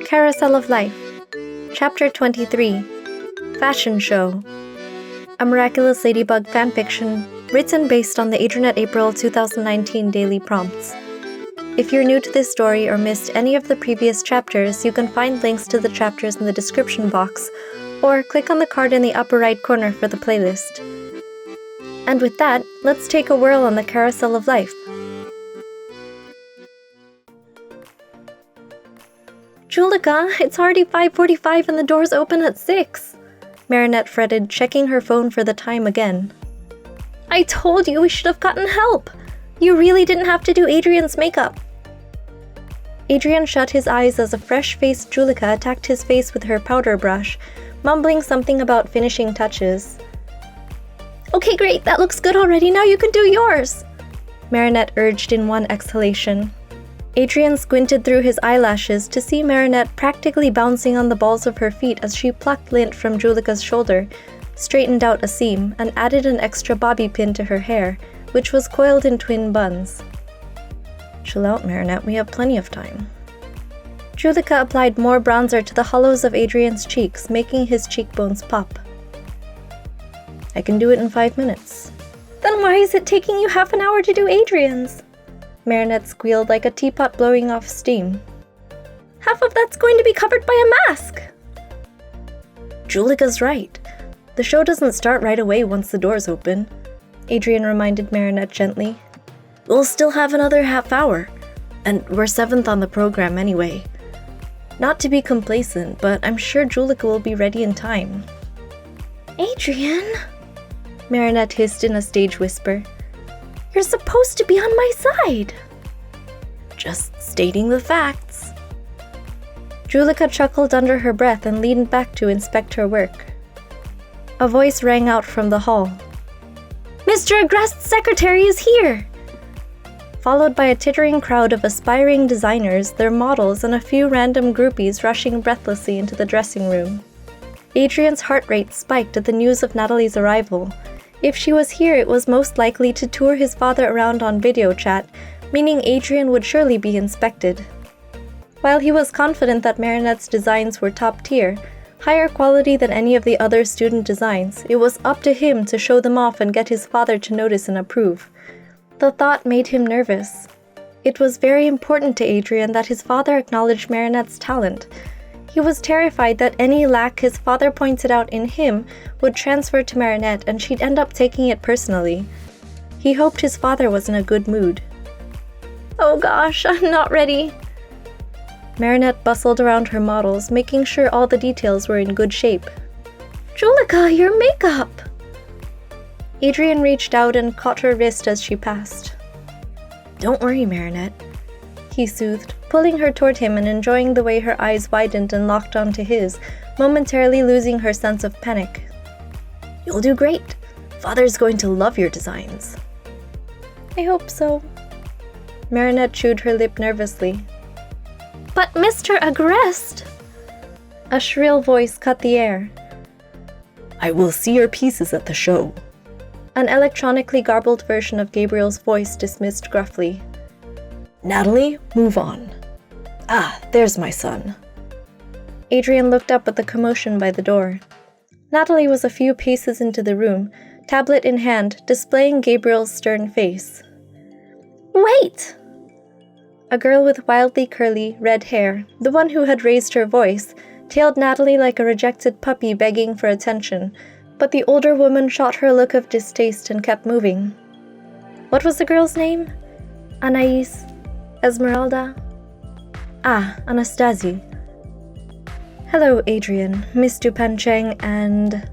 Carousel of Life, Chapter 23, Fashion Show, a Miraculous Ladybug Fanfiction written based on the Adrinette April 2019 daily prompts. If you're new to this story or missed any of the previous chapters, you can find links to the chapters in the description box, or click on the card in the upper right corner for the playlist. And with that, let's take a whirl on the Carousel of Life. Juleka, it's already 5:45 and the doors open at 6. Marinette fretted, checking her phone for the time again. I told you we should have gotten help. You really didn't have to do Adrien's makeup. Adrien shut his eyes as a fresh-faced Juleka attacked his face with her powder brush, mumbling something about finishing touches. Okay, great, that looks good already, now you can do yours, Marinette urged in one exhalation. Adrien squinted through his eyelashes to see Marinette practically bouncing on the balls of her feet as she plucked lint from Juleka's shoulder, straightened out a seam, and added an extra bobby pin to her hair, which was coiled in twin buns. Chill out, Marinette, we have plenty of time. Juleka applied more bronzer to the hollows of Adrien's cheeks, making his cheekbones pop. I can do it in 5 minutes. Then why is it taking you half an hour to do Adrien's? Marinette squealed like a teapot blowing off steam. Half of that's going to be covered by a mask! Juleka's right. The show doesn't start right away once the doors open, Adrien reminded Marinette gently. We'll still have another half hour, and we're 7th on the program anyway. Not to be complacent, but I'm sure Juleka will be ready in time. Adrien? Marinette hissed in a stage whisper. You're supposed to be on my side. Just stating the facts. Juleka chuckled under her breath and leaned back to inspect her work. A voice rang out from the hall. Mr. Agrest's secretary is here! Followed by a tittering crowd of aspiring designers, their models, and a few random groupies rushing breathlessly into the dressing room. Adrien's heart rate spiked at the news of Natalie's arrival. If she was here, it was most likely to tour his father around on video chat, meaning Adrien would surely be inspected. While he was confident that Marinette's designs were top tier, higher quality than any of the other student designs, it was up to him to show them off and get his father to notice and approve. The thought made him nervous. It was very important to Adrien that his father acknowledged Marinette's talent. He was terrified that any lack his father pointed out in him would transfer to Marinette and she'd end up taking it personally. He hoped his father was in a good mood. Oh gosh, I'm not ready. Marinette bustled around her models, making sure all the details were in good shape. Juleka, your makeup! Adrien reached out and caught her wrist as she passed. Don't worry, Marinette, he soothed, pulling her toward him and enjoying the way her eyes widened and locked onto his, momentarily losing her sense of panic. You'll do great. Father's going to love your designs. I hope so. Marinette chewed her lip nervously. But Mr. Agrest! A shrill voice cut the air. I will see your pieces at the show. An electronically garbled version of Gabriel's voice dismissed gruffly. Natalie, move on. Ah, there's my son. Adrien looked up at the commotion by the door. Natalie was a few paces into the room, tablet in hand, displaying Gabriel's stern face. Wait! A girl with wildly curly, red hair, the one who had raised her voice, tailed Natalie like a rejected puppy begging for attention, but the older woman shot her a look of distaste and kept moving. What was the girl's name? Anais? Esmeralda? Ah, Anastasie. Hello, Adrien, Miss Dupain-cheng, and...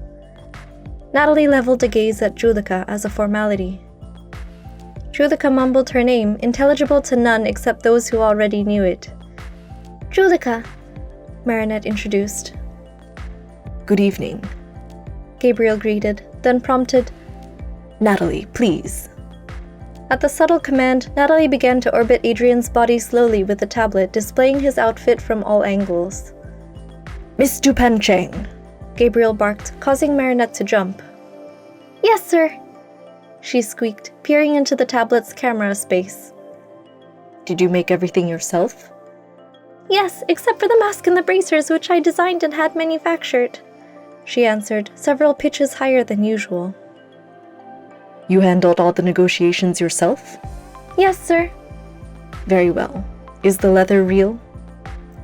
Natalie leveled a gaze at Juleka as a formality. Juleka mumbled her name, intelligible to none except those who already knew it. Juleka, Marinette introduced. Good evening, Gabriel greeted, then prompted, Natalie, please. At the subtle command, Natalie began to orbit Adrien's body slowly with the tablet, displaying his outfit from all angles. Miss Dupain-cheng, Gabriel barked, causing Marinette to jump. Yes, sir, she squeaked, peering into the tablet's camera space. Did you make everything yourself? Yes, except for the mask and the bracers, which I designed and had manufactured, she answered, several pitches higher than usual. You handled all the negotiations yourself? Yes, sir. Very well. Is the leather real?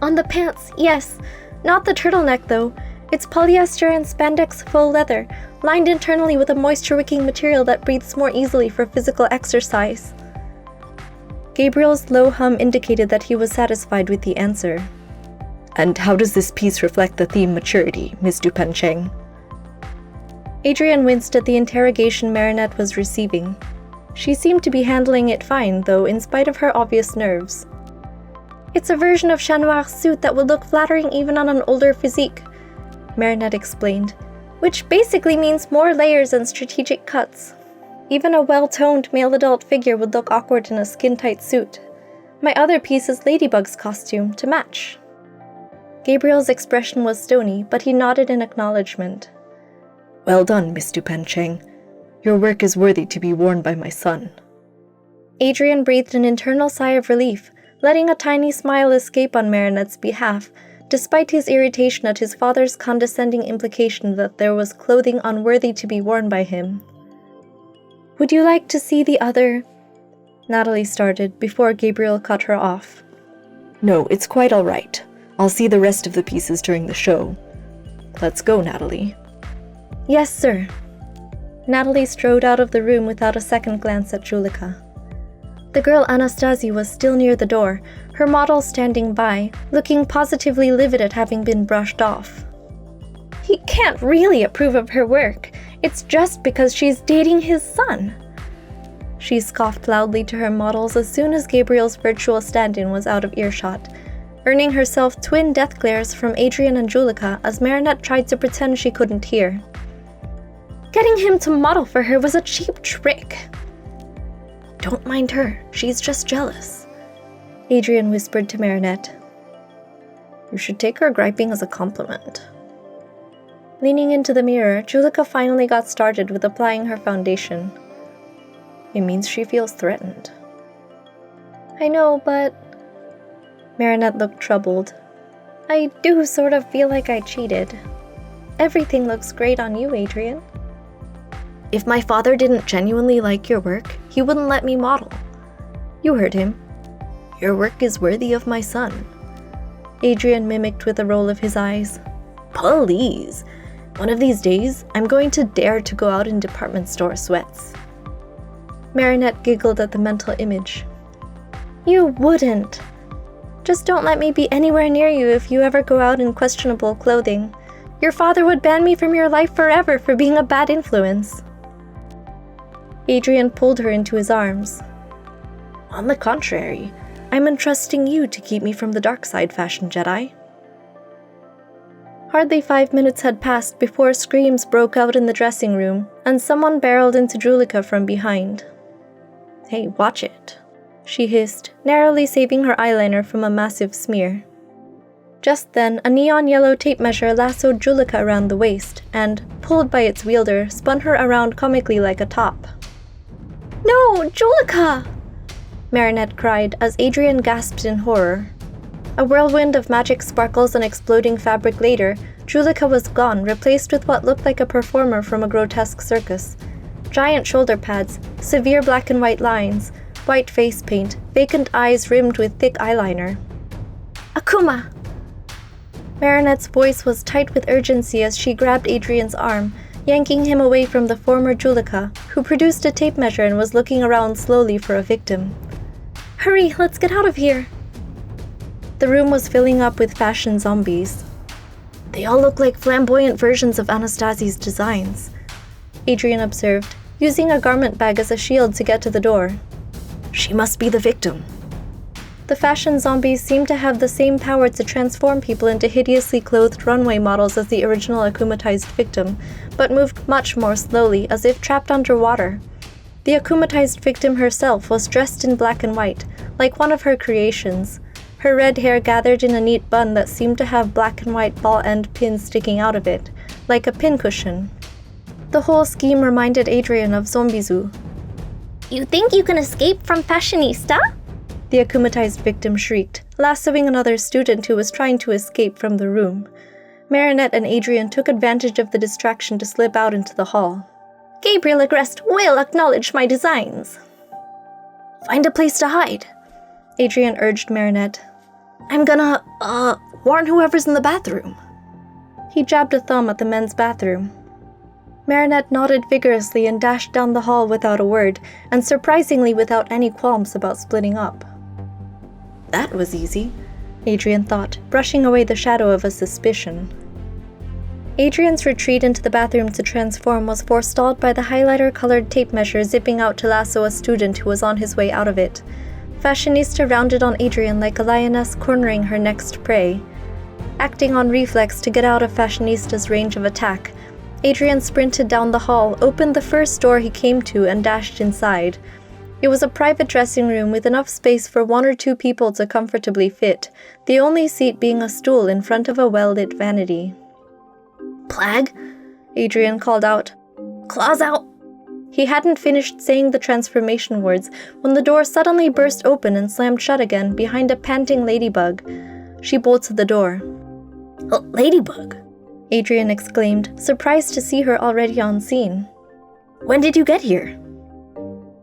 On the pants, yes. Not the turtleneck, though. It's polyester and spandex faux leather, lined internally with a moisture-wicking material that breathes more easily for physical exercise. Gabriel's low hum indicated that he was satisfied with the answer. And how does this piece reflect the theme maturity, Miss dupain-cheng? Adrien winced at the interrogation Marinette was receiving. She seemed to be handling it fine, though, in spite of her obvious nerves. It's a version of Chat Noir's suit that would look flattering even on an older physique, Marinette explained, which basically means more layers and strategic cuts. Even a well-toned male adult figure would look awkward in a skin-tight suit. My other piece is Ladybug's costume, to match. Gabriel's expression was stony, but he nodded in acknowledgement. Well done, Miss dupain-cheng. Your work is worthy to be worn by my son. Adrien breathed an internal sigh of relief, letting a tiny smile escape on Marinette's behalf, despite his irritation at his father's condescending implication that there was clothing unworthy to be worn by him. Would you like to see the other? Natalie started before Gabriel cut her off. No, it's quite all right. I'll see the rest of the pieces during the show. Let's go, Natalie. Yes, sir. Natalie strode out of the room without a second glance at Juleka. The girl Anastasie was still near the door, her model standing by, looking positively livid at having been brushed off. He can't really approve of her work. It's just because she's dating his son. She scoffed loudly to her models as soon as Gabriel's virtual stand-in was out of earshot, earning herself twin death glares from Adrien and Juleka as Marinette tried to pretend she couldn't hear. Getting him to model for her was a cheap trick. Don't mind her, she's just jealous, Adrien whispered to Marinette. You should take her griping as a compliment. Leaning into the mirror, Juleka finally got started with applying her foundation. It means she feels threatened. I know, but... Marinette looked troubled. I do sort of feel like I cheated. Everything looks great on you, Adrien. If my father didn't genuinely like your work, he wouldn't let me model. You heard him. Your work is worthy of my son. Adrien mimicked with a roll of his eyes. Please. One of these days, I'm going to dare to go out in department store sweats. Marinette giggled at the mental image. You wouldn't. Just don't let me be anywhere near you if you ever go out in questionable clothing. Your father would ban me from your life forever for being a bad influence. Adrien pulled her into his arms. On the contrary, I'm entrusting you to keep me from the dark side, Fashion Jedi. Hardly 5 minutes had passed before screams broke out in the dressing room, and someone barreled into Juleka from behind. Hey, watch it, she hissed, narrowly saving her eyeliner from a massive smear. Just then, a neon yellow tape measure lassoed Juleka around the waist, and, pulled by its wielder, spun her around comically like a top. No, Juleka! Marinette cried as Adrien gasped in horror. A whirlwind of magic sparkles and exploding fabric later, Juleka was gone, replaced with what looked like a performer from a grotesque circus. Giant shoulder pads, severe black and white lines, white face paint, vacant eyes rimmed with thick eyeliner. Akuma! Marinette's voice was tight with urgency as she grabbed Adrien's arm, yanking him away from the former Juleka, who produced a tape measure and was looking around slowly for a victim. Hurry, let's get out of here! The room was filling up with fashion zombies. They all look like flamboyant versions of Anastasie's designs, Adrien observed, using a garment bag as a shield to get to the door. She must be the victim. The fashion zombies seemed to have the same power to transform people into hideously clothed runway models as the original akumatized victim, but moved much more slowly, as if trapped underwater. The akumatized victim herself was dressed in black and white, like one of her creations, her red hair gathered in a neat bun that seemed to have black and white ball-end pins sticking out of it, like a pincushion. The whole scheme reminded Adrien of Zombizu. You think you can escape from Fashionista? The akumatized victim shrieked, lassoing another student who was trying to escape from the room. Marinette and Adrien took advantage of the distraction to slip out into the hall. Gabriel Agreste will acknowledge my designs. Find a place to hide, Adrien urged Marinette. I'm gonna, warn whoever's in the bathroom. He jabbed a thumb at the men's bathroom. Marinette nodded vigorously and dashed down the hall without a word, and surprisingly without any qualms about splitting up. That was easy, Adrien thought, brushing away the shadow of a suspicion. Adrien's retreat into the bathroom to transform was forestalled by the highlighter-colored tape measure zipping out to lasso a student who was on his way out of it. Fashionista rounded on Adrien like a lioness cornering her next prey. Acting on reflex to get out of Fashionista's range of attack, Adrien sprinted down the hall, opened the first door he came to, and dashed inside. It was a private dressing room with enough space for 1 or 2 people to comfortably fit, the only seat being a stool in front of a well-lit vanity. Plag? Adrien called out. Claws out! He hadn't finished saying the transformation words when the door suddenly burst open and slammed shut again behind a panting ladybug. She bolted the door. Ladybug? Adrien exclaimed, surprised to see her already on scene. When did you get here?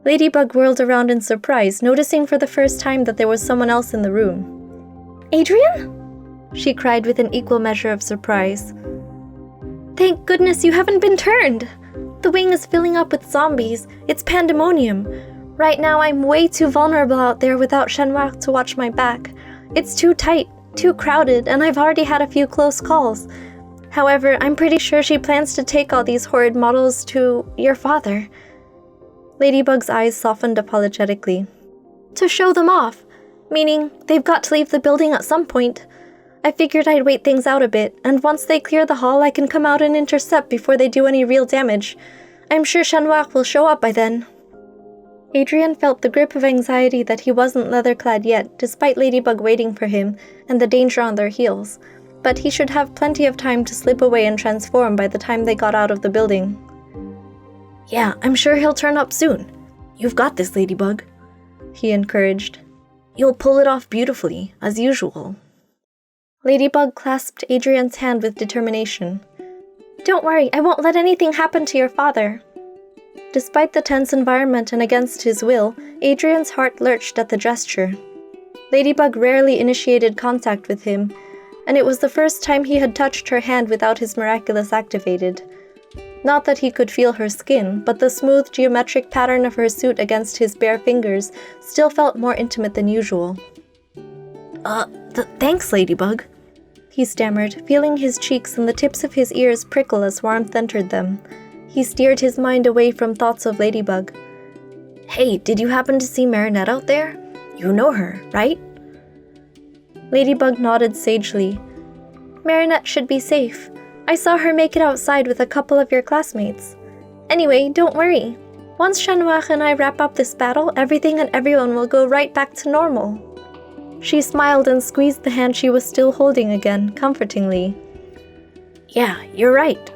Ladybug whirled around in surprise, noticing for the first time that there was someone else in the room. Adrien? She cried with an equal measure of surprise. Thank goodness you haven't been turned! The wing is filling up with zombies. It's pandemonium. Right now I'm way too vulnerable out there without Chanoir to watch my back. It's too tight, too crowded, and I've already had a few close calls. However, I'm pretty sure she plans to take all these horrid models to your father. Ladybug's eyes softened apologetically. To show them off, meaning they've got to leave the building at some point. I figured I'd wait things out a bit, and once they clear the hall, I can come out and intercept before they do any real damage. I'm sure Chanoir will show up by then. Adrien felt the grip of anxiety that he wasn't leather-clad yet, despite Ladybug waiting for him and the danger on their heels. But he should have plenty of time to slip away and transform by the time they got out of the building. Yeah, I'm sure he'll turn up soon. You've got this, Ladybug, he encouraged. You'll pull it off beautifully, as usual. Ladybug clasped Adrien's hand with determination. Don't worry, I won't let anything happen to your father. Despite the tense environment and against his will, Adrien's heart lurched at the gesture. Ladybug rarely initiated contact with him, and it was the first time he had touched her hand without his Miraculous activated. Not that he could feel her skin, but the smooth geometric pattern of her suit against his bare fingers still felt more intimate than usual. Thanks, Ladybug, he stammered, feeling his cheeks and the tips of his ears prickle as warmth entered them. He steered his mind away from thoughts of Ladybug. Hey, did you happen to see Marinette out there? You know her, right? Ladybug nodded sagely. Marinette should be safe. I saw her make it outside with a couple of your classmates. Anyway, don't worry. Once Chanoir and I wrap up this battle, everything and everyone will go right back to normal. She smiled and squeezed the hand she was still holding again, comfortingly. Yeah, you're right,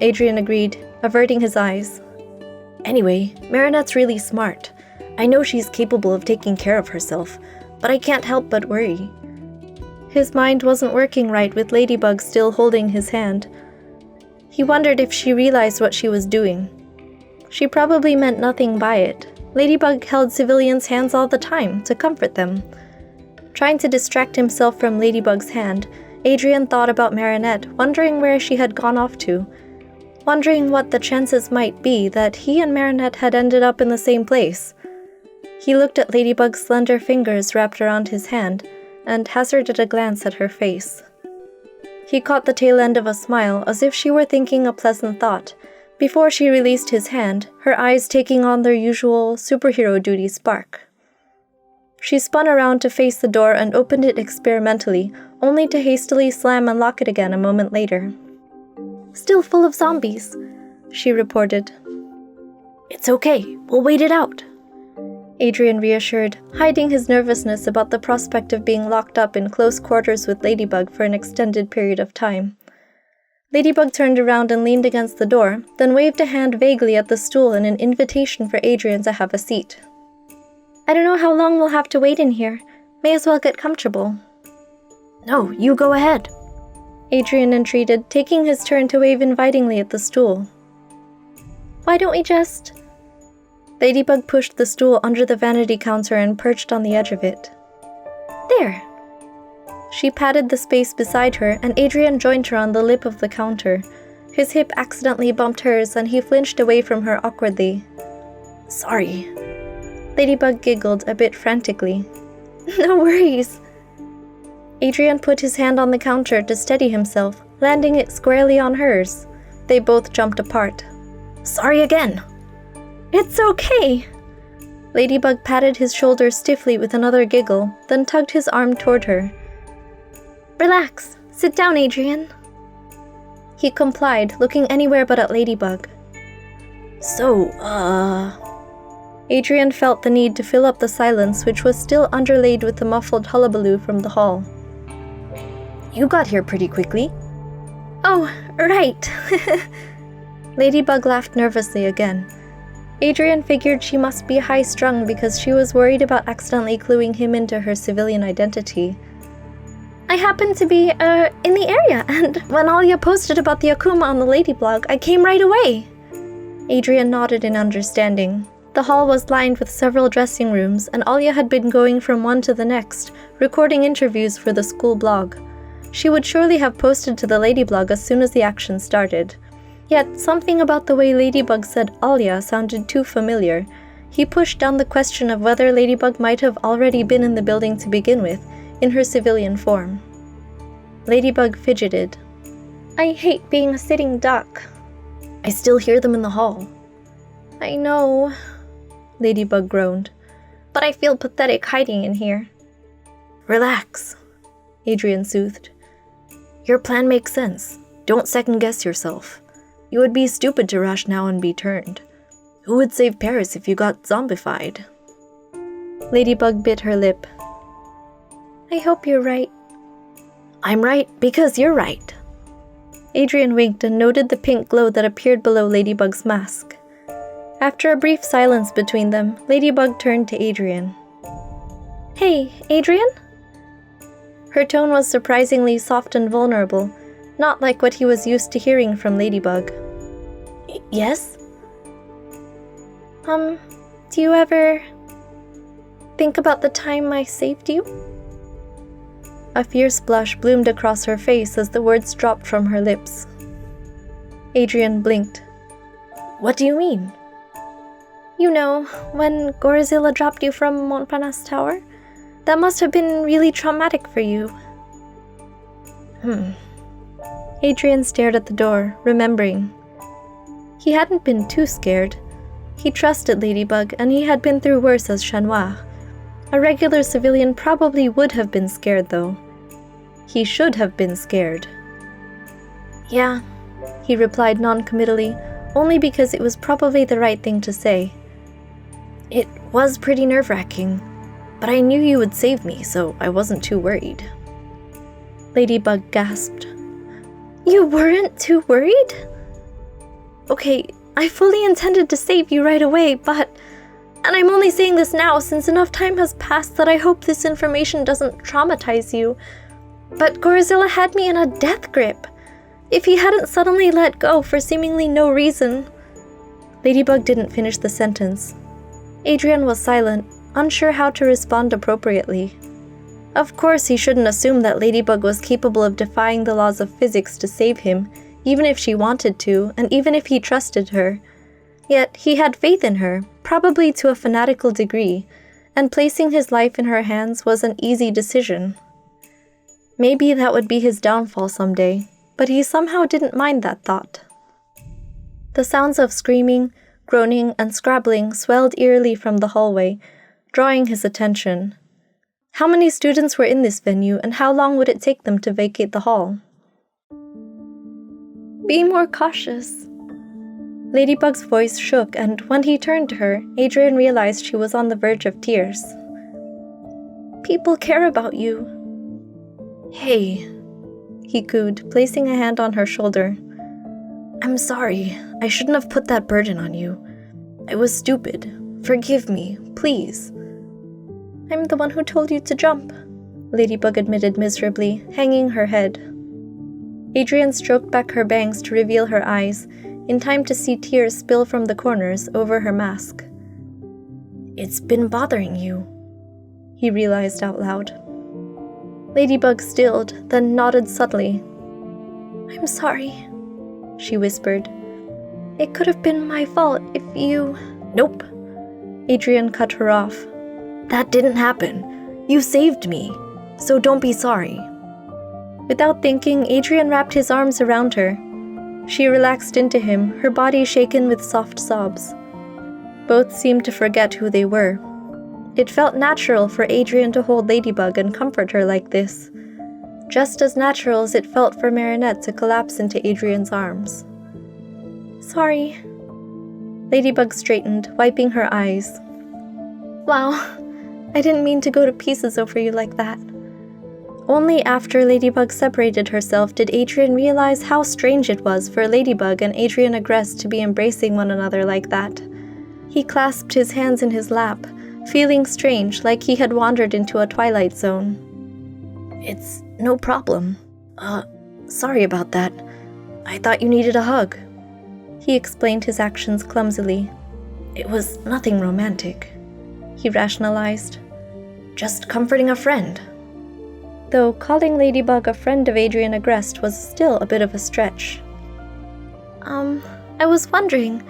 Adrien agreed, averting his eyes. Anyway, Marinette's really smart. I know she's capable of taking care of herself, but I can't help but worry. His mind wasn't working right with Ladybug still holding his hand. He wondered if she realized what she was doing. She probably meant nothing by it. Ladybug held civilians' hands all the time, to comfort them. Trying to distract himself from Ladybug's hand, Adrien thought about Marinette, wondering where she had gone off to. Wondering what the chances might be that he and Marinette had ended up in the same place. He looked at Ladybug's slender fingers wrapped around his hand, and hazarded a glance at her face. He caught the tail end of a smile as if she were thinking a pleasant thought, before she released his hand, her eyes taking on their usual superhero duty spark. She spun around to face the door and opened it experimentally, only to hastily slam and lock it again a moment later. Still full of zombies, she reported. It's okay, we'll wait it out, Adrien reassured, hiding his nervousness about the prospect of being locked up in close quarters with Ladybug for an extended period of time. Ladybug turned around and leaned against the door, then waved a hand vaguely at the stool in an invitation for Adrien to have a seat. I don't know how long we'll have to wait in here. May as well get comfortable. No, you go ahead. Adrien entreated, taking his turn to wave invitingly at the stool. Why don't we just... Ladybug pushed the stool under the vanity counter and perched on the edge of it. There! She patted the space beside her, and Adrien joined her on the lip of the counter. His hip accidentally bumped hers, and he flinched away from her awkwardly. Sorry. Ladybug giggled a bit frantically. No worries. Adrien put his hand on the counter to steady himself, landing it squarely on hers. They both jumped apart. Sorry again. It's okay. Ladybug patted his shoulder stiffly with another giggle, then tugged his arm toward her. Relax. Sit down, Adrien. He complied, looking anywhere but at Ladybug. So, Adrien felt the need to fill up the silence, which was still underlaid with the muffled hullabaloo from the hall. You got here pretty quickly. Oh, right. Ladybug laughed nervously again. Adrien figured she must be high-strung because she was worried about accidentally cluing him into her civilian identity. I happened to be, in the area, and when Alia posted about the Akuma on the Lady blog, I came right away. Adrien nodded in understanding. The hall was lined with several dressing rooms, and Alia had been going from one to the next, recording interviews for the school blog. She would surely have posted to the Lady blog as soon as the action started. Yet, something about the way Ladybug said Alia sounded too familiar. He pushed down the question of whether Ladybug might have already been in the building to begin with, in her civilian form. Ladybug fidgeted. I hate being a sitting duck. I still hear them in the hall. I know, Ladybug groaned, but I feel pathetic hiding in here. Relax, Adrien soothed. Your plan makes sense. Don't second-guess yourself. You would be stupid to rush now and be turned. Who would save Paris if you got zombified? Ladybug bit her lip. I hope you're right. I'm right because you're right. Adrien winked and noted the pink glow that appeared below Ladybug's mask. After a brief silence between them, Ladybug turned to Adrien. Hey, Adrien? Her tone was surprisingly soft and vulnerable, not like what he was used to hearing from Ladybug. Yes? Do you ever think about the time I saved you? A fierce blush bloomed across her face as the words dropped from her lips. Adrien blinked. What do you mean? You know, when Gorizilla dropped you from Montparnasse Tower? That must have been really traumatic for you. Adrien stared at the door, remembering. He hadn't been too scared. He trusted Ladybug, and he had been through worse as Chat Noir. A regular civilian probably would have been scared, though. He should have been scared. Yeah, he replied non-committally, only because it was probably the right thing to say. It was pretty nerve-wracking, but I knew you would save me, so I wasn't too worried. Ladybug gasped. You weren't too worried? Okay, I fully intended to save you right away, but... And I'm only saying this now since enough time has passed that I hope this information doesn't traumatize you. But Gorizilla had me in a death grip. If he hadn't suddenly let go for seemingly no reason... Ladybug didn't finish the sentence. Adrien was silent, unsure how to respond appropriately. Of course, he shouldn't assume that Ladybug was capable of defying the laws of physics to save him, even if she wanted to, and even if he trusted her. Yet, he had faith in her, probably to a fanatical degree, and placing his life in her hands was an easy decision. Maybe that would be his downfall someday, but he somehow didn't mind that thought. The sounds of screaming, groaning, and scrabbling swelled eerily from the hallway, drawing his attention. How many students were in this venue, and how long would it take them to vacate the hall? Be more cautious. Ladybug's voice shook, and when he turned to her, Adrien realized she was on the verge of tears. People care about you. Hey, he cooed, placing a hand on her shoulder. I'm sorry. I shouldn't have put that burden on you. I was stupid. Forgive me, please. I'm the one who told you to jump, Ladybug admitted miserably, hanging her head. Adrien stroked back her bangs to reveal her eyes, in time to see tears spill from the corners over her mask. It's been bothering you, he realized out loud. Ladybug stilled, then nodded subtly. I'm sorry, she whispered. It could have been my fault if you... Nope, Adrien cut her off. That didn't happen. You saved me, so don't be sorry. Without thinking, Adrien wrapped his arms around her. She relaxed into him, her body shaken with soft sobs. Both seemed to forget who they were. It felt natural for Adrien to hold Ladybug and comfort her like this, just as natural as it felt for Marinette to collapse into Adrien's arms. Sorry. Ladybug straightened, wiping her eyes. Wow, I didn't mean to go to pieces over you like that. Only after Ladybug separated herself did Adrien realize how strange it was for Ladybug and Adrien Agreste to be embracing one another like that. He clasped his hands in his lap, feeling strange, like he had wandered into a twilight zone. It's no problem. Sorry about that. I thought you needed a hug. He explained his actions clumsily. It was nothing romantic, he rationalized. Just comforting a friend. Though calling Ladybug a friend of Adrien Agreste was still a bit of a stretch. I was wondering,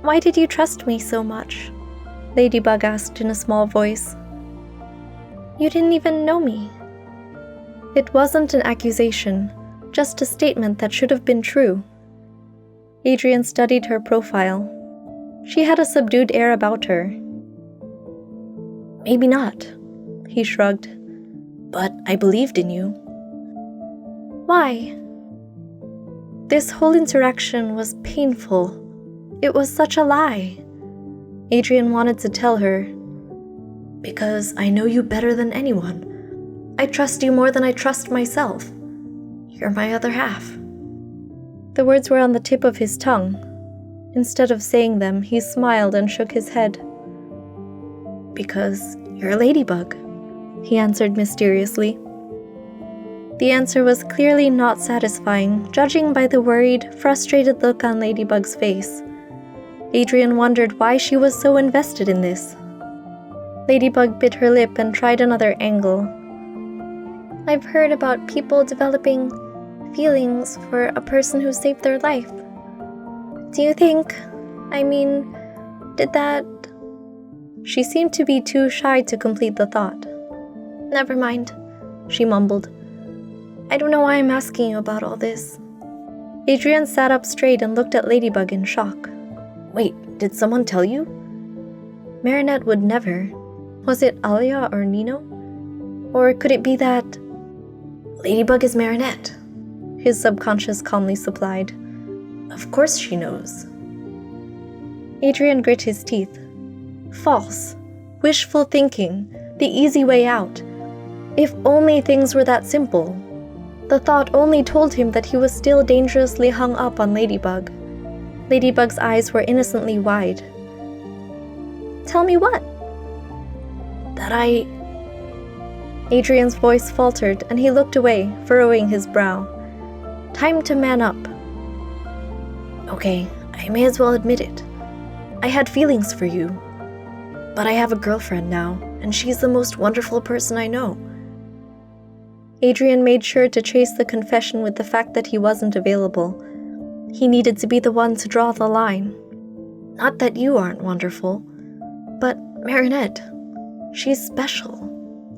why did you trust me so much? Ladybug asked in a small voice. You didn't even know me. It wasn't an accusation, just a statement that should have been true. Adrien studied her profile. She had a subdued air about her. Maybe not, he shrugged. But I believed in you. Why? This whole interaction was painful. It was such a lie. Adrien wanted to tell her. Because I know you better than anyone. I trust you more than I trust myself. You're my other half. The words were on the tip of his tongue. Instead of saying them, he smiled and shook his head. Because you're a ladybug, he answered mysteriously. The answer was clearly not satisfying, judging by the worried, frustrated look on Ladybug's face. Adrien wondered why she was so invested in this. Ladybug bit her lip and tried another angle. I've heard about people developing feelings for a person who saved their life. Do you think, did that... She seemed to be too shy to complete the thought. Never mind, she mumbled. I don't know why I'm asking you about all this. Adrien sat up straight and looked at Ladybug in shock. Wait, did someone tell you? Marinette would never. Was it Alia or Nino? Or could it be that... Ladybug is Marinette, his subconscious calmly supplied. Of course she knows. Adrien grit his teeth. False. Wishful thinking. The easy way out. If only things were that simple. The thought only told him that he was still dangerously hung up on Ladybug. Ladybug's eyes were innocently wide. Tell me what? That I... Adrien's voice faltered and he looked away, furrowing his brow. Time to man up. Okay, I may as well admit it. I had feelings for you. But I have a girlfriend now, and she's the most wonderful person I know. Adrien made sure to chase the confession with the fact that he wasn't available. He needed to be the one to draw the line. Not that you aren't wonderful, but Marinette, she's special.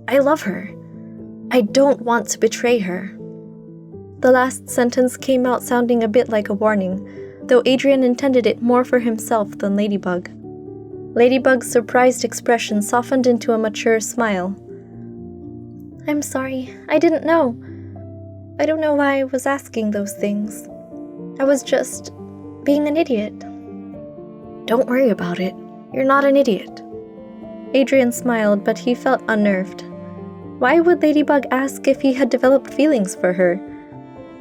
I love her. I don't want to betray her. The last sentence came out sounding a bit like a warning, though Adrien intended it more for himself than Ladybug. Ladybug's surprised expression softened into a mature smile. I'm sorry, I didn't know. I don't know why I was asking those things. I was just being an idiot. Don't worry about it. You're not an idiot. Adrien smiled, but he felt unnerved. Why would Ladybug ask if he had developed feelings for her?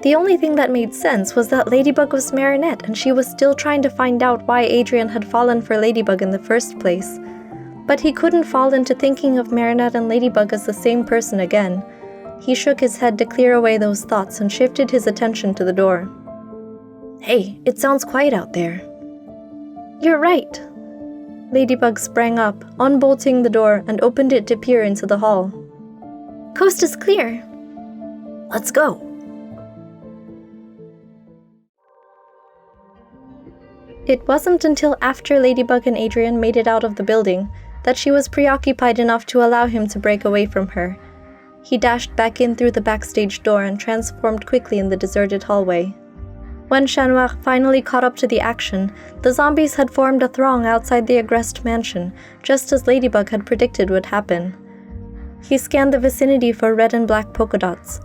The only thing that made sense was that Ladybug was Marinette and she was still trying to find out why Adrien had fallen for Ladybug in the first place. But he couldn't fall into thinking of Marinette and Ladybug as the same person again. He shook his head to clear away those thoughts and shifted his attention to the door. Hey, it sounds quiet out there. You're right. Ladybug sprang up, unbolting the door, and opened it to peer into the hall. Coast is clear. Let's go. It wasn't until after Ladybug and Adrien made it out of the building that she was preoccupied enough to allow him to break away from her. He dashed back in through the backstage door and transformed quickly in the deserted hallway. When Chanoir finally caught up to the action, the zombies had formed a throng outside the Agreste mansion, just as Ladybug had predicted would happen. He scanned the vicinity for red and black polka dots.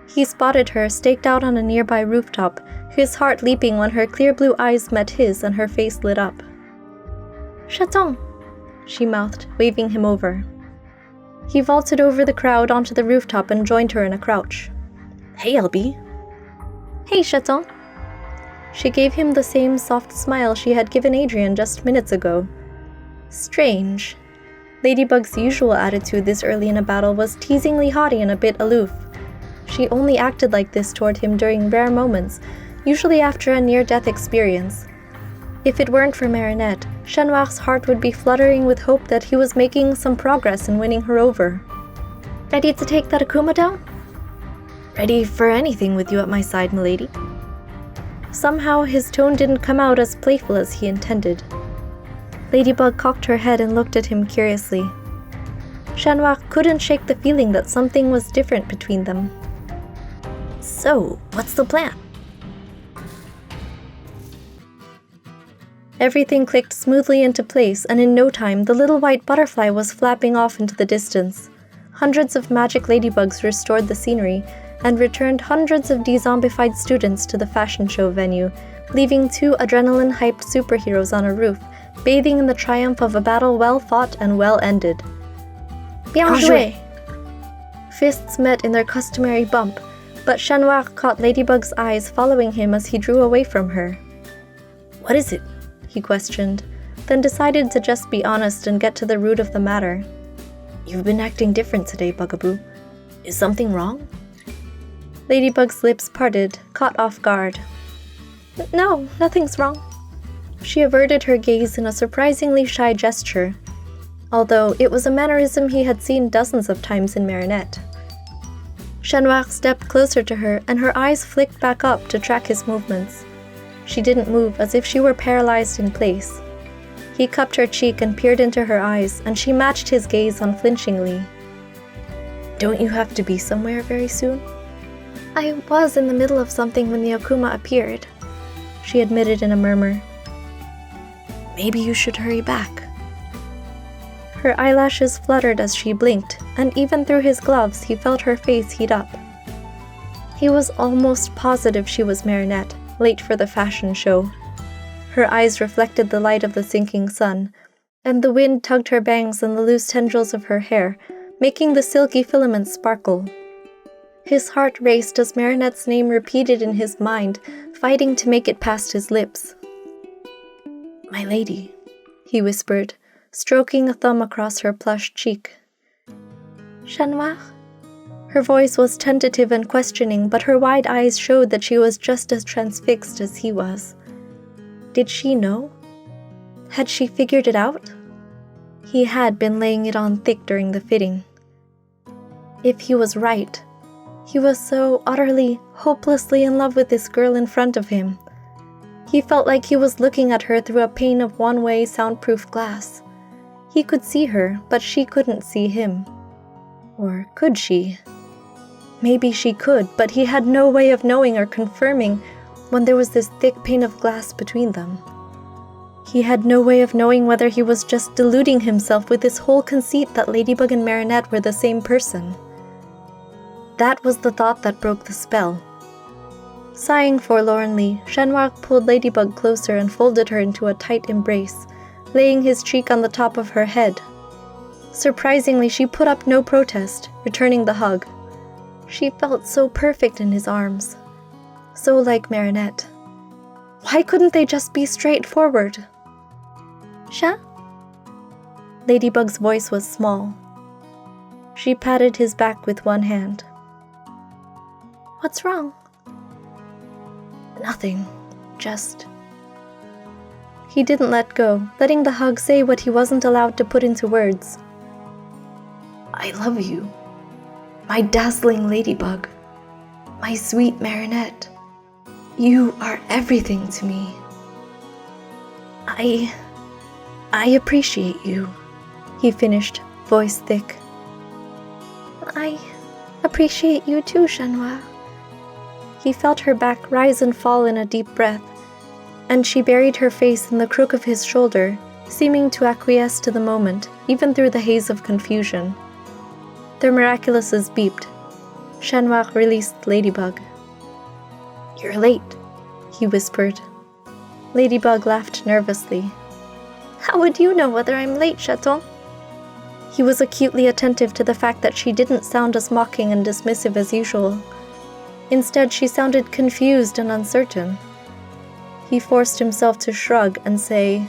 He spotted her staked out on a nearby rooftop, his heart leaping when her clear blue eyes met his and her face lit up. Chaton, she mouthed, waving him over. He vaulted over the crowd onto the rooftop and joined her in a crouch. Hey, LB. Hey, Chaton. She gave him the same soft smile she had given Adrien just minutes ago. Strange. Ladybug's usual attitude this early in a battle was teasingly haughty and a bit aloof. She only acted like this toward him during rare moments, usually after a near-death experience. If it weren't for Marinette, Chanoir's heart would be fluttering with hope that he was making some progress in winning her over. Ready to take that Akuma down? Ready for anything with you at my side, milady. Somehow his tone didn't come out as playful as he intended. Ladybug cocked her head and looked at him curiously. Chanoir couldn't shake the feeling that something was different between them. So, what's the plan? Everything clicked smoothly into place, and in no time, the little white butterfly was flapping off into the distance. Hundreds of magic ladybugs restored the scenery, and returned hundreds of de-zombified students to the fashion show venue, leaving 2 adrenaline-hyped superheroes on a roof, bathing in the triumph of a battle well fought and well ended. Bien joué! Fists met in their customary bump, but Chanoir caught Ladybug's eyes following him as he drew away from her. What is it? He questioned, then decided to just be honest and get to the root of the matter. You've been acting different today, Bugaboo. Is something wrong? Ladybug's lips parted, caught off guard. No, nothing's wrong. She averted her gaze in a surprisingly shy gesture, although it was a mannerism he had seen dozens of times in Marinette. Chanoir stepped closer to her, and her eyes flicked back up to track his movements. She didn't move, as if she were paralyzed in place. He cupped her cheek and peered into her eyes, and she matched his gaze unflinchingly. Don't you have to be somewhere very soon? I was in the middle of something when the Akuma appeared, she admitted in a murmur. Maybe you should hurry back. Her eyelashes fluttered as she blinked, and even through his gloves he felt her face heat up. He was almost positive she was Marinette, late for the fashion show. Her eyes reflected the light of the sinking sun, and the wind tugged her bangs and the loose tendrils of her hair, making the silky filaments sparkle. His heart raced as Marinette's name repeated in his mind, fighting to make it past his lips. My lady, he whispered, stroking a thumb across her plush cheek. Chanoir? Her voice was tentative and questioning, but her wide eyes showed that she was just as transfixed as he was. Did she know? Had she figured it out? He had been laying it on thick during the fitting. If he was right, he was so utterly, hopelessly in love with this girl in front of him. He felt like he was looking at her through a pane of one-way soundproof glass. He could see her, but she couldn't see him. Or could she? Maybe she could, but he had no way of knowing or confirming when there was this thick pane of glass between them. He had no way of knowing whether he was just deluding himself with this whole conceit that Ladybug and Marinette were the same person. That was the thought that broke the spell. Sighing forlornly, Chanoir pulled Ladybug closer and folded her into a tight embrace, laying his cheek on the top of her head. Surprisingly, she put up no protest, returning the hug. She felt so perfect in his arms. So like Marinette. Why couldn't they just be straightforward? Sha? Ladybug's voice was small. She patted his back with one hand. What's wrong? Nothing. Just... He didn't let go, letting the hug say what he wasn't allowed to put into words. I love you. My dazzling Ladybug. My sweet Marinette. You are everything to me. I appreciate you, he finished, voice thick. I appreciate you too, Shenhua. He felt her back rise and fall in a deep breath, and she buried her face in the crook of his shoulder, seeming to acquiesce to the moment, even through the haze of confusion. Their miraculouses beeped. Shenhua released Ladybug. You're late, he whispered. Ladybug laughed nervously. How would you know whether I'm late, Chaton? He was acutely attentive to the fact that she didn't sound as mocking and dismissive as usual. Instead, she sounded confused and uncertain. He forced himself to shrug and say,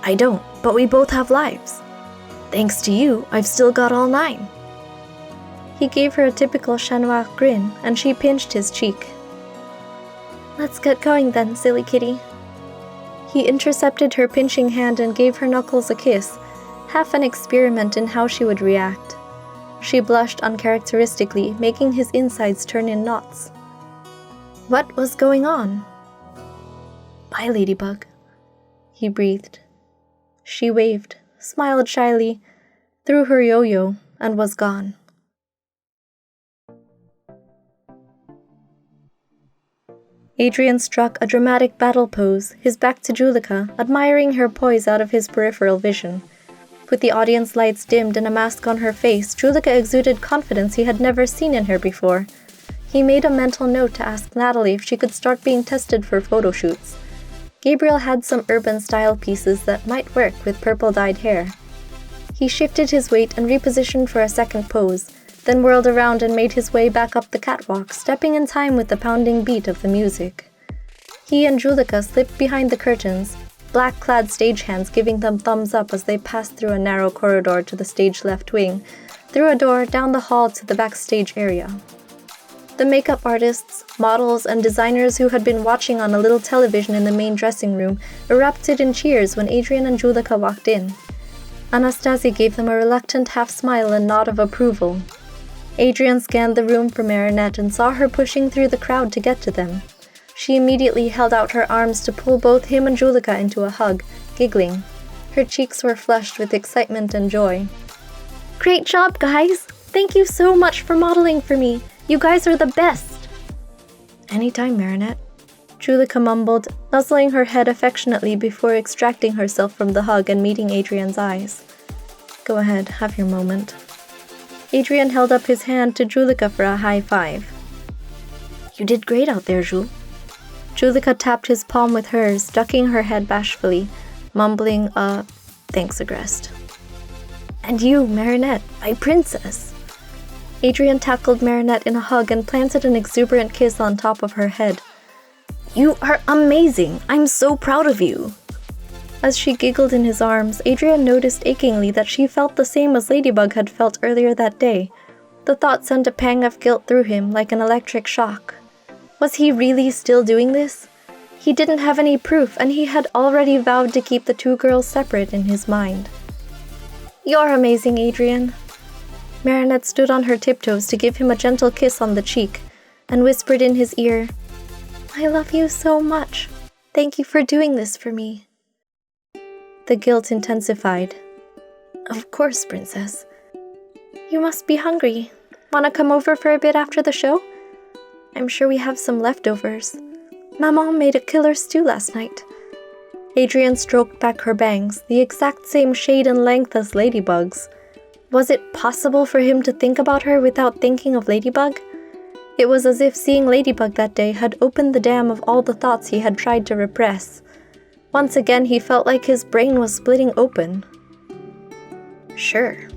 I don't, but we both have lives. Thanks to you, I've still got all 9. He gave her a typical Shenhua grin, and she pinched his cheek. Let's get going then, silly kitty. He intercepted her pinching hand and gave her knuckles a kiss, half an experiment in how she would react. She blushed uncharacteristically, making his insides turn in knots. What was going on? Bye, Ladybug, he breathed. She waved, smiled shyly, threw her yo-yo, and was gone. Adrien struck a dramatic battle pose, his back to Juleka, admiring her poise out of his peripheral vision. With the audience lights dimmed and a mask on her face, Juleka exuded confidence he had never seen in her before. He made a mental note to ask Natalie if she could start being tested for photo shoots. Gabriel had some urban-style pieces that might work with purple-dyed hair. He shifted his weight and repositioned for a second pose, then whirled around and made his way back up the catwalk, stepping in time with the pounding beat of the music. He and Juleka slipped behind the curtains, black-clad stagehands giving them thumbs up as they passed through a narrow corridor to the stage left wing, through a door down the hall to the backstage area. The makeup artists, models, and designers who had been watching on a little television in the main dressing room erupted in cheers when Adrien and Juleka walked in. Anastasia gave them a reluctant half-smile and nod of approval. Adrien scanned the room for Marinette and saw her pushing through the crowd to get to them. She immediately held out her arms to pull both him and Juleka into a hug, giggling. Her cheeks were flushed with excitement and joy. Great job, guys! Thank you so much for modeling for me! You guys are the best! Anytime, Marinette. Juleka mumbled, nuzzling her head affectionately before extracting herself from the hug and meeting Adrien's eyes. Go ahead, have your moment. Adrien held up his hand to Juleka for a high five. You did great out there, Jules. Juleka tapped his palm with hers, ducking her head bashfully, mumbling a thanks agrest. And you, Marinette, my princess. Adrien tackled Marinette in a hug and planted an exuberant kiss on top of her head. You are amazing! I'm so proud of you! As she giggled in his arms, Adrien noticed achingly that she felt the same as Ladybug had felt earlier that day. The thought sent a pang of guilt through him like an electric shock. Was he really still doing this? He didn't have any proof, and he had already vowed to keep the two girls separate in his mind. You're amazing, Adrien. Marinette stood on her tiptoes to give him a gentle kiss on the cheek, and whispered in his ear, I love you so much. Thank you for doing this for me. The guilt intensified. Of course, princess. You must be hungry. Wanna come over for a bit after the show? I'm sure we have some leftovers. Maman made a killer stew last night. Adrien stroked back her bangs, the exact same shade and length as Ladybug's. Was it possible for him to think about her without thinking of Ladybug? It was as if seeing Ladybug that day had opened the dam of all the thoughts he had tried to repress. Once again, he felt like his brain was splitting open. Sure.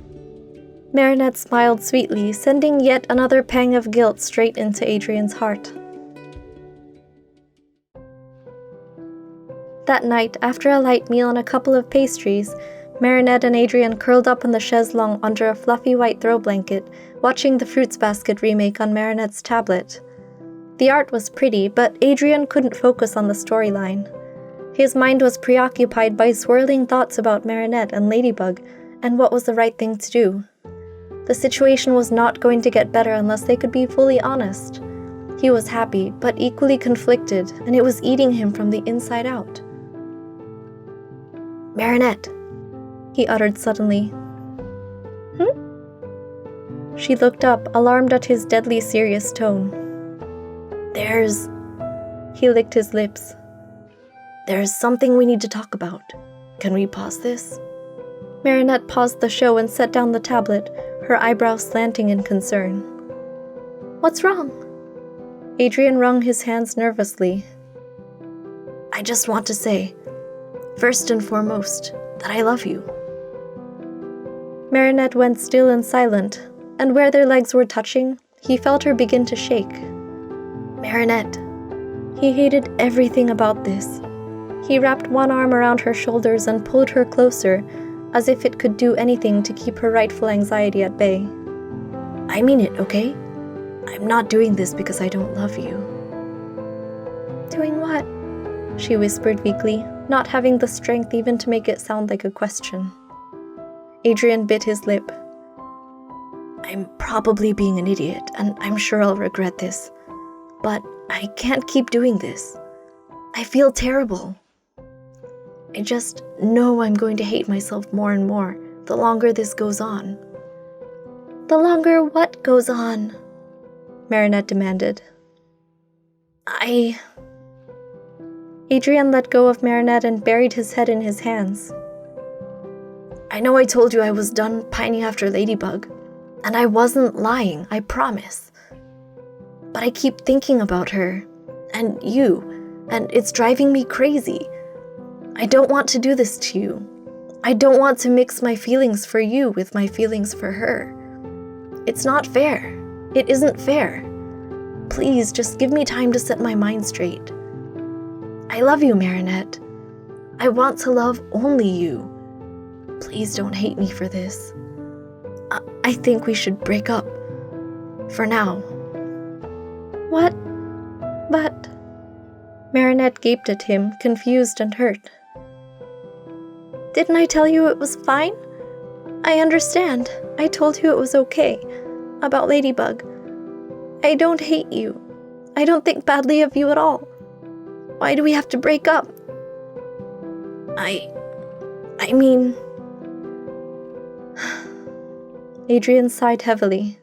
Marinette smiled sweetly, sending yet another pang of guilt straight into Adrien's heart. That night, after a light meal and a couple of pastries, Marinette and Adrien curled up on the chaise longue under a fluffy white throw blanket, watching the Fruits Basket remake on Marinette's tablet. The art was pretty, but Adrien couldn't focus on the storyline. His mind was preoccupied by swirling thoughts about Marinette and Ladybug, and what was the right thing to do. The situation was not going to get better unless they could be fully honest. He was happy, but equally conflicted, and it was eating him from the inside out. "Marinette," he uttered suddenly. She looked up, alarmed at his deadly serious tone. He licked his lips. "There's something we need to talk about. Can we pause this?" Marinette paused the show and set down the tablet, her eyebrows slanting in concern. "What's wrong?" Adrien wrung his hands nervously. "I just want to say, first and foremost, that I love you." Marinette went still and silent, and where their legs were touching, he felt her begin to shake. "Marinette." He hated everything about this. He wrapped one arm around her shoulders and pulled her closer, as if it could do anything to keep her rightful anxiety at bay. "I mean it, okay? I'm not doing this because I don't love you." "Doing what?" she whispered weakly, not having the strength even to make it sound like a question. Adrien bit his lip. "I'm probably being an idiot, and I'm sure I'll regret this. But I can't keep doing this. I feel terrible. I just know I'm going to hate myself more and more the longer this goes on." "The longer what goes on?" Marinette demanded. Adrien let go of Marinette and buried his head in his hands. "I know I told you I was done pining after Ladybug, and I wasn't lying, I promise. But I keep thinking about her, and you, and it's driving me crazy. I don't want to do this to you. I don't want to mix my feelings for you with my feelings for her. It's not fair. It isn't fair. Please, just give me time to set my mind straight. I love you, Marinette. I want to love only you. Please don't hate me for this. I think we should break up. For now." "What? But..." Marinette gaped at him, confused and hurt. "Didn't I tell you it was fine? I understand. I told you it was okay. About Ladybug. I don't hate you. I don't think badly of you at all. Why do we have to break up?" I mean..." Adrien sighed heavily.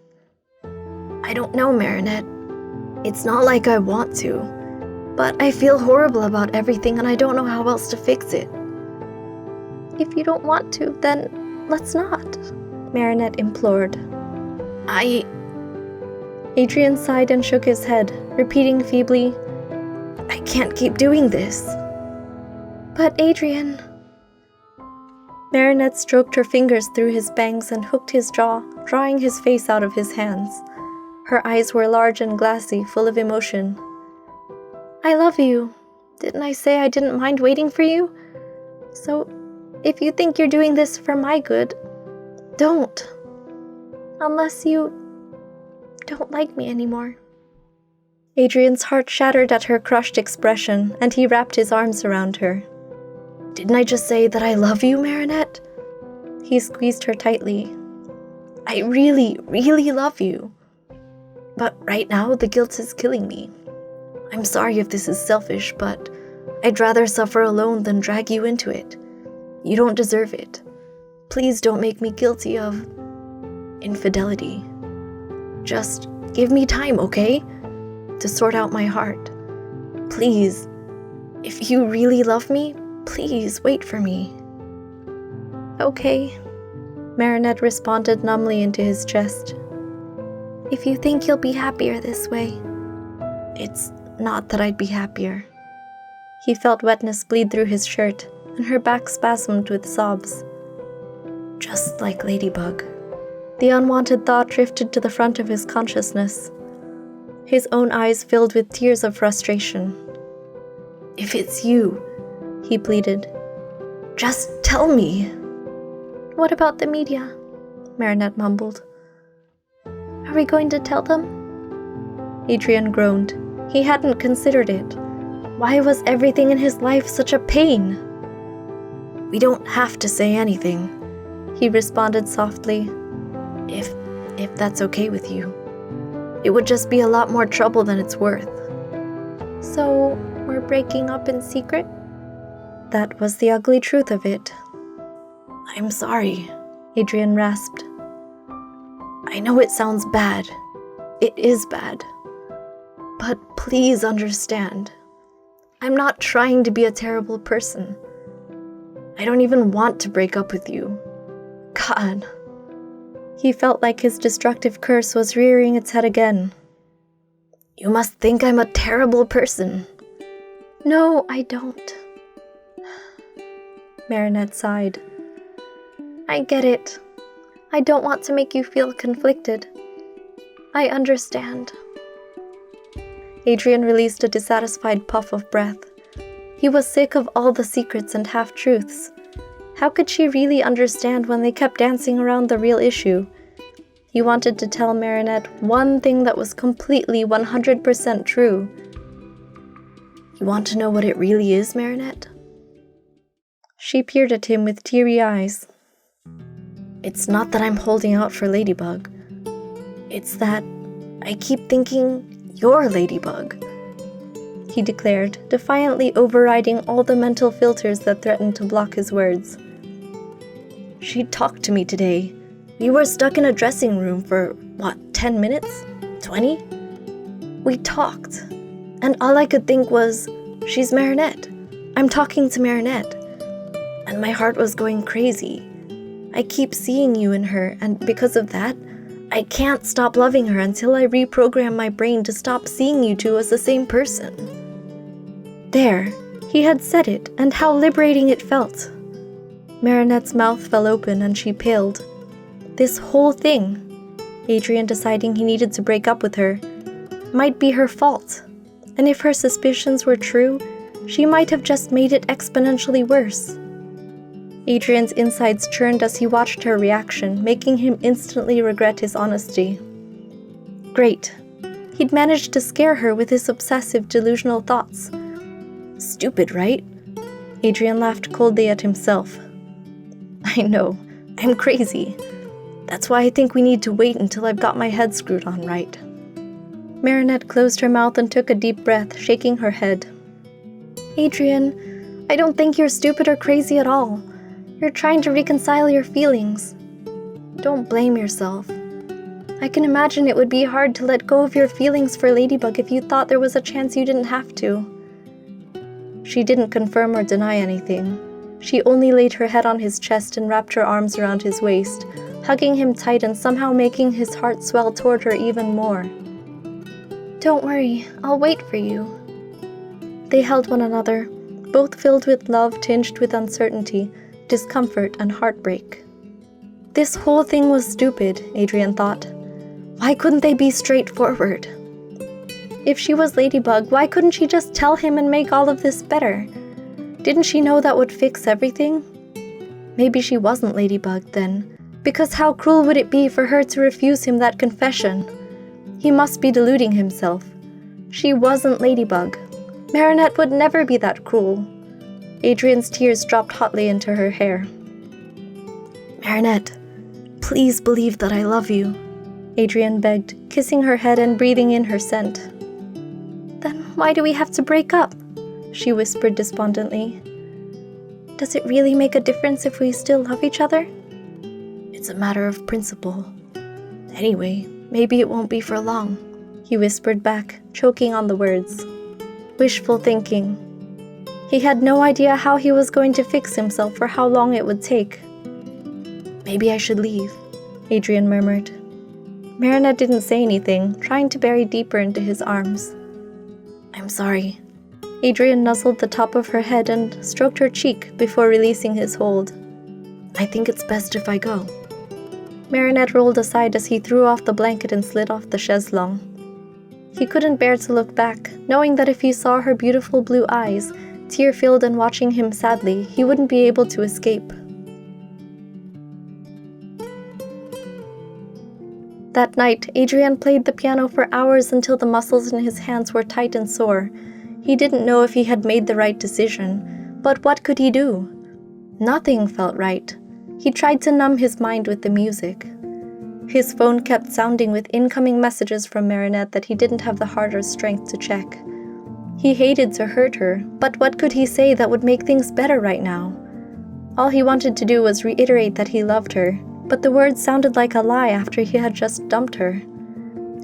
"I don't know, Marinette. It's not like I want to, but I feel horrible about everything and I don't know how else to fix it." "If you don't want to, then let's not," Marinette implored. Adrien sighed and shook his head, repeating feebly, "I can't keep doing this." "But Adrien..." Marinette stroked her fingers through his bangs and hooked his jaw, drawing his face out of his hands. Her eyes were large and glassy, full of emotion. "I love you. Didn't I say I didn't mind waiting for you? So, if you think you're doing this for my good, don't. Unless you don't like me anymore." Adrien's heart shattered at her crushed expression, and he wrapped his arms around her. "Didn't I just say that I love you, Marinette?" He squeezed her tightly. "I really, really love you. But right now, the guilt is killing me. I'm sorry if this is selfish, but I'd rather suffer alone than drag you into it. You don't deserve it. Please don't make me guilty of infidelity. Just give me time, okay? To sort out my heart. Please, if you really love me, please wait for me." "Okay," Marinette responded numbly into his chest. "If you think you'll be happier this way." "It's not that I'd be happier." He felt wetness bleed through his shirt, and her back spasmed with sobs. "Just like Ladybug." The unwanted thought drifted to the front of his consciousness. His own eyes filled with tears of frustration. "If it's you," he pleaded, "just tell me." What about the media? Marinette mumbled. Are we going to tell them? Adrien groaned. He hadn't considered it. Why was everything in his life such a pain? We don't have to say anything, he responded softly. If that's okay with you. It would just be a lot more trouble than it's worth. So, we're breaking up in secret? That was the ugly truth of it. I'm sorry, Adrien rasped. I know it sounds bad. It is bad. But please understand. I'm not trying to be a terrible person. I don't even want to break up with you. God. He felt like his destructive curse was rearing its head again. You must think I'm a terrible person. No, I don't. Marinette sighed. I get it. I don't want to make you feel conflicted. I understand. Adrien released a dissatisfied puff of breath. He was sick of all the secrets and half-truths. How could she really understand when they kept dancing around the real issue? He wanted to tell Marinette one thing that was completely 100% true. You want to know what it really is, Marinette? She peered at him with teary eyes. It's not that I'm holding out for Ladybug. It's that I keep thinking you're Ladybug, he declared, defiantly overriding all the mental filters that threatened to block his words. She talked to me today. We were stuck in a dressing room for, 10 minutes? 20? We talked, and all I could think was, she's Marinette. I'm talking to Marinette. And my heart was going crazy. I keep seeing you in her, and because of that, I can't stop loving her until I reprogram my brain to stop seeing you two as the same person. There, he had said it, and how liberating it felt. Marinette's mouth fell open and she paled. This whole thing, Adrien deciding he needed to break up with her, might be her fault. And if her suspicions were true, she might have just made it exponentially worse. Adrien's insides churned as he watched her reaction, making him instantly regret his honesty. Great. He'd managed to scare her with his obsessive, delusional thoughts. Stupid, right? Adrien laughed coldly at himself. I know. I'm crazy. That's why I think we need to wait until I've got my head screwed on right. Marinette closed her mouth and took a deep breath, shaking her head. Adrien, I don't think you're stupid or crazy at all. You're trying to reconcile your feelings. Don't blame yourself. I can imagine it would be hard to let go of your feelings for Ladybug if you thought there was a chance you didn't have to. She didn't confirm or deny anything. She only laid her head on his chest and wrapped her arms around his waist, hugging him tight and somehow making his heart swell toward her even more. Don't worry, I'll wait for you. They held one another, both filled with love tinged with uncertainty, discomfort, and heartbreak. This whole thing was stupid, Adrien thought. Why couldn't they be straightforward? If she was Ladybug, why couldn't she just tell him and make all of this better? Didn't she know that would fix everything? Maybe she wasn't Ladybug then, because how cruel would it be for her to refuse him that confession? He must be deluding himself. She wasn't Ladybug. Marinette would never be that cruel. Adrien's tears dropped hotly into her hair. Marinette, please believe that I love you, Adrien begged, kissing her head and breathing in her scent. Then why do we have to break up? She whispered despondently. Does it really make a difference if we still love each other? It's a matter of principle. Anyway, maybe it won't be for long, he whispered back, choking on the words. Wishful thinking. He had no idea how he was going to fix himself or how long it would take. Maybe I should leave, Adrien murmured. Marinette didn't say anything, trying to bury deeper into his arms. I'm sorry. Adrien nuzzled the top of her head and stroked her cheek before releasing his hold. I think it's best if I go. Marinette rolled aside as he threw off the blanket and slid off the chaise longue. He couldn't bear to look back, knowing that if he saw her beautiful blue eyes, tear-filled and watching him sadly, he wouldn't be able to escape. That night, Adrien played the piano for hours until the muscles in his hands were tight and sore. He didn't know if he had made the right decision, but what could he do? Nothing felt right. He tried to numb his mind with the music. His phone kept sounding with incoming messages from Marinette that he didn't have the heart or strength to check. He hated to hurt her, but what could he say that would make things better right now? All he wanted to do was reiterate that he loved her, but the words sounded like a lie after he had just dumped her.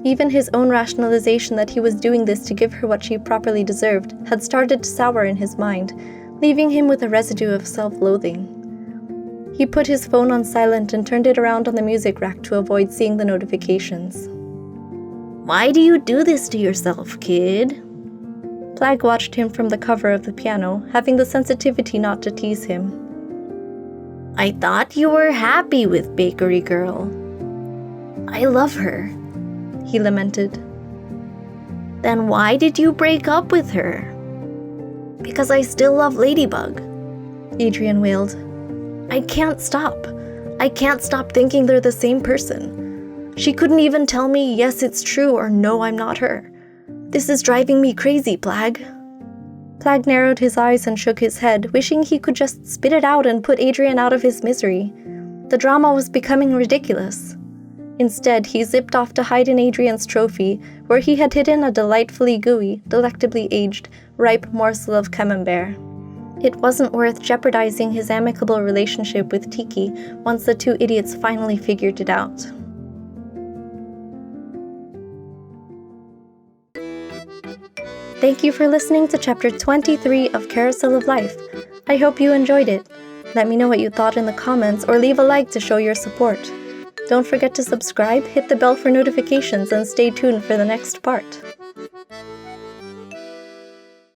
Even his own rationalization that he was doing this to give her what she properly deserved had started to sour in his mind, leaving him with a residue of self-loathing. He put his phone on silent and turned it around on the music rack to avoid seeing the notifications. Why do you do this to yourself, kid? Plag watched him from the cover of the piano, having the sensitivity not to tease him. I thought you were happy with Bakery Girl. I love her, he lamented. Then why did you break up with her? Because I still love Ladybug, Adrien wailed. I can't stop. I can't stop thinking they're the same person. She couldn't even tell me yes, it's true or no, I'm not her. This is driving me crazy, Plag. Plag narrowed his eyes and shook his head, wishing he could just spit it out and put Adrien out of his misery. The drama was becoming ridiculous. Instead, he zipped off to hide in Adrien's trophy, where he had hidden a delightfully gooey, delectably aged, ripe morsel of camembert. It wasn't worth jeopardizing his amicable relationship with Tiki once the two idiots finally figured it out. Thank you for listening to Chapter 23 of Carousel of Life. I hope you enjoyed it. Let me know what you thought in the comments or leave a like to show your support. Don't forget to subscribe, hit the bell for notifications, and stay tuned for the next part.